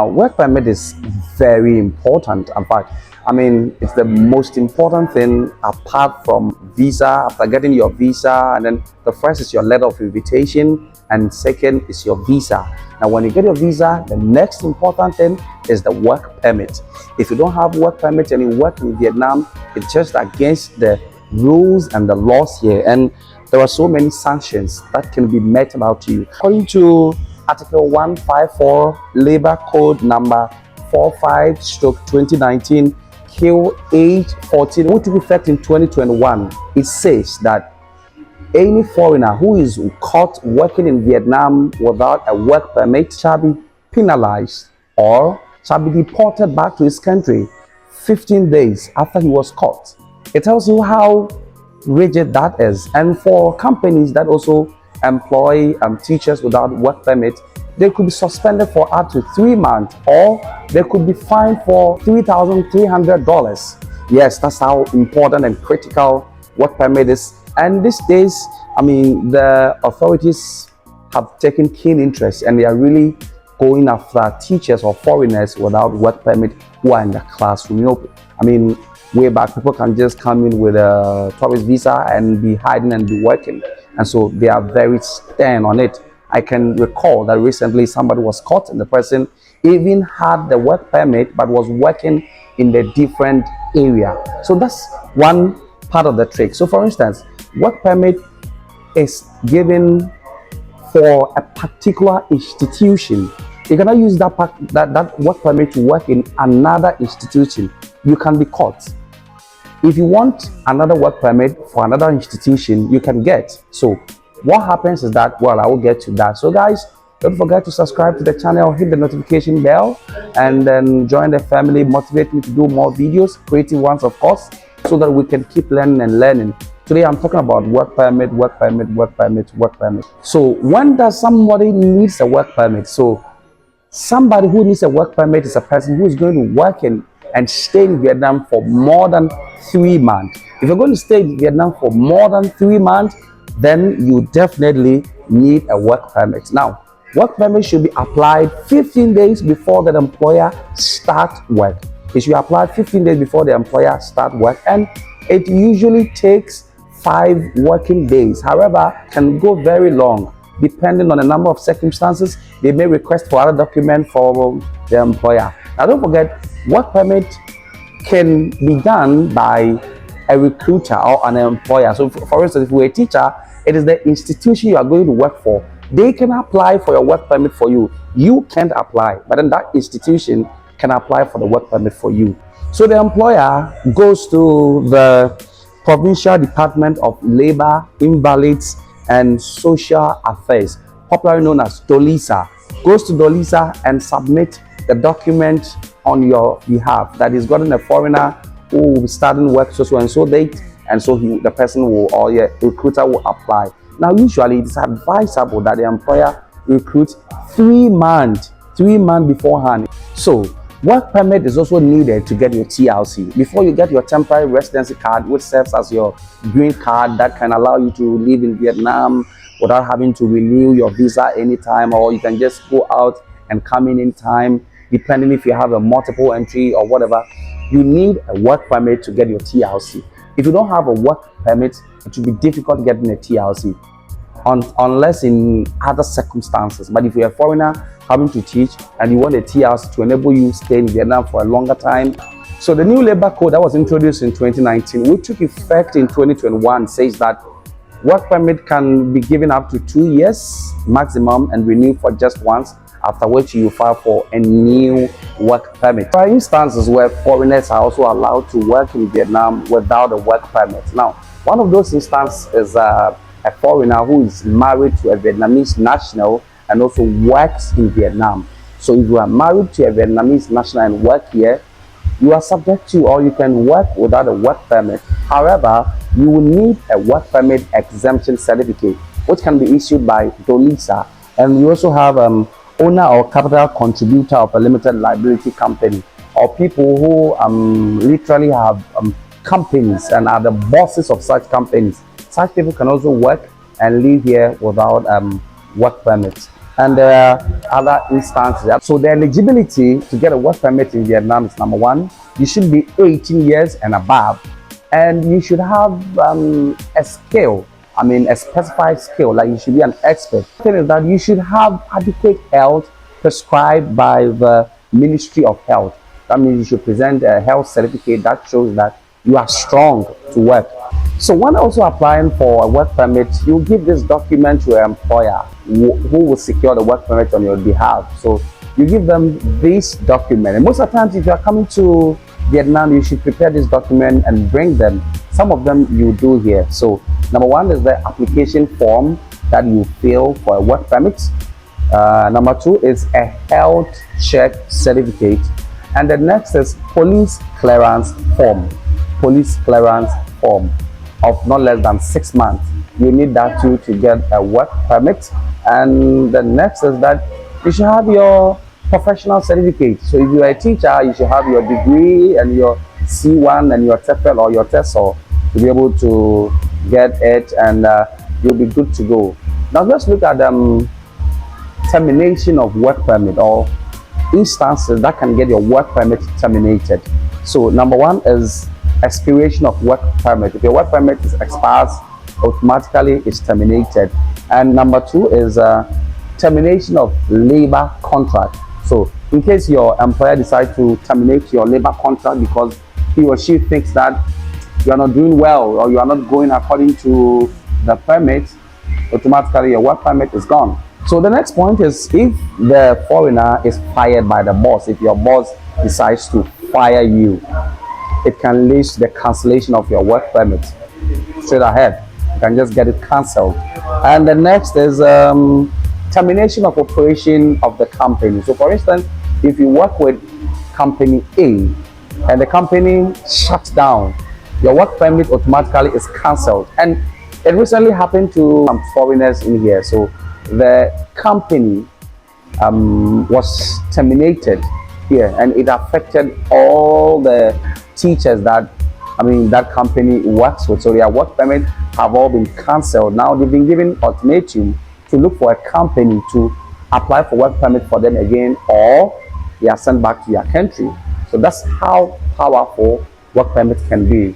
A work permit is very important. In fact, I mean, it's the most important thing apart from visa. After getting your visa, and then the first is your letter of invitation, and second is your visa. Now, when you get your visa, the next important thing is the work permit. If you don't have work permit and you work in Vietnam, it's just against the rules and the laws here, and there are so many sanctions that can be meted out to you. According to Article 154, Labor Code number 45/2019, Q814, which took effect in 2021, it says that any foreigner who is caught working in Vietnam without a work permit shall be penalized or shall be deported back to his country 15 days after he was caught. It tells you how rigid that is. And for companies that also employ teachers without work permit, they could be suspended for up to 3 months, or they could be fined for $3,300. Yes, that's how important and critical work permit is. And these days, I mean, the authorities have taken keen interest, and they are really going after teachers or foreigners without work permit who are in the classroom. You know, I mean, way back, people can just come in with a tourist visa and be hiding and be working, and so they are very stern on it. I can recall that recently somebody was caught, and the person even had the work permit but was working in a different area. So that's one part of the trick. So for instance, work permit is given for a particular institution. You cannot use that work permit to work in another institution. You can be caught. If you want another work permit for another institution, you can get. So what happens is that, well, I will get to that. So guys, don't forget to subscribe to the channel, hit the notification bell, and then join the family. Motivate me to do more videos, creative ones of course, so that we can keep learning and learning. Today I'm talking about work permit, work permit, work permit, work permit. So when does somebody needs a work permit? So somebody who needs a work permit is a person who is going to work in and stay in Vietnam for more than 3 months. If you're going to stay in Vietnam for more than 3 months, then you definitely need a work permit. Now, work permit should be applied 15 days before the employer starts work. It should be applied 15 days before the employer starts work, and it usually takes 5 working days. However, can go very long. Depending on a number of circumstances, they may request for other documents for the employer. Now, don't forget, work permit can be done by a recruiter or an employer. So, for instance, if you're a teacher, it is the institution you are going to work for. They can apply for your work permit for you. You can't apply, but then that institution can apply for the work permit for you. So the employer goes to the Provincial Department of Labor, Invalids, and Social Affairs, popularly known as DOLISA, goes to DOLISA and submit the document on your behalf that is gotten a foreigner who will be starting work so and so date, and so the person will, or your recruiter will apply. Now, usually it's advisable that the employer recruits 3 months beforehand. So work permit is also needed to get your TLC before you get your temporary residency card, which serves as your green card that can allow you to live in Vietnam without having to renew your visa anytime, or you can just go out and come in anytime, depending if you have a multiple entry or whatever. You need a work permit to get your TLC. If you don't have a work permit, it will be difficult getting a TLC unless in other circumstances. But if you're a foreigner having to teach and you want a TLC to enable you to stay in Vietnam for a longer time. So the new labor code that was introduced in 2019, which took effect in 2021, says that work permit can be given up to 2 years maximum and renewed for just once, after which you file for a new work permit. There are instances where foreigners are also allowed to work in Vietnam without a work permit. Now, one of those instances is a foreigner who is married to a Vietnamese national and also works in Vietnam. So if you are married to a Vietnamese national and work here, you are subject to, or you can work without a work permit. However, you will need a work permit exemption certificate, which can be issued by DOLISA. And you also have owner or capital contributor of a limited liability company, or people who literally have companies and are the bosses of such companies. Such people can also work and live here without work permits. And there are other instances. So the eligibility to get a work permit in Vietnam is: number one, you should be 18 years and above, and you should have a skill. I mean, a specified skill, like you should be an expert. The thing is that you should have adequate health prescribed by the Ministry of Health. That means you should present a health certificate that shows that you are strong to work. So when also applying for a work permit, you give this document to your employer who will secure the work permit on your behalf. So you give them this document. And most of the times, if you are coming to Vietnam, you should prepare this document and bring them. Some of them you do here. So number one is the application form that you fill for a work permit. Number two is a health check certificate. And the next is police clearance form. Police clearance form of not less than 6 months. You need that too to get a work permit. And the next is that you should have your professional certificate. So if you are a teacher, you should have your degree and your C1 and your TEFL or your TESOL to be able to get it, and you'll be good to go. Now let's look at termination of work permit, or instances that can get your work permit terminated. So number one is expiration of work permit. If your work permit expires, automatically it's terminated. And number two is termination of labor contract. So in case your employer decides to terminate your labor contract because he or she thinks that you are not doing well or you are not going according to the permit, automatically your work permit is gone. So the next point is if the foreigner is fired by the boss. If your boss decides to fire you, it can lead to the cancellation of your work permit. Straight ahead, you can just get it cancelled. And the next is termination of operation of the company. So for instance, if you work with company A and the company shuts down, your work permit automatically is cancelled. And it recently happened to some foreigners in here. So the company was terminated here, and it affected all the teachers that that company works with. So their work permit have all been cancelled. Now they've been given ultimatum to look for a company to apply for work permit for them again, or they are sent back to their country. So that's how powerful work permit can be.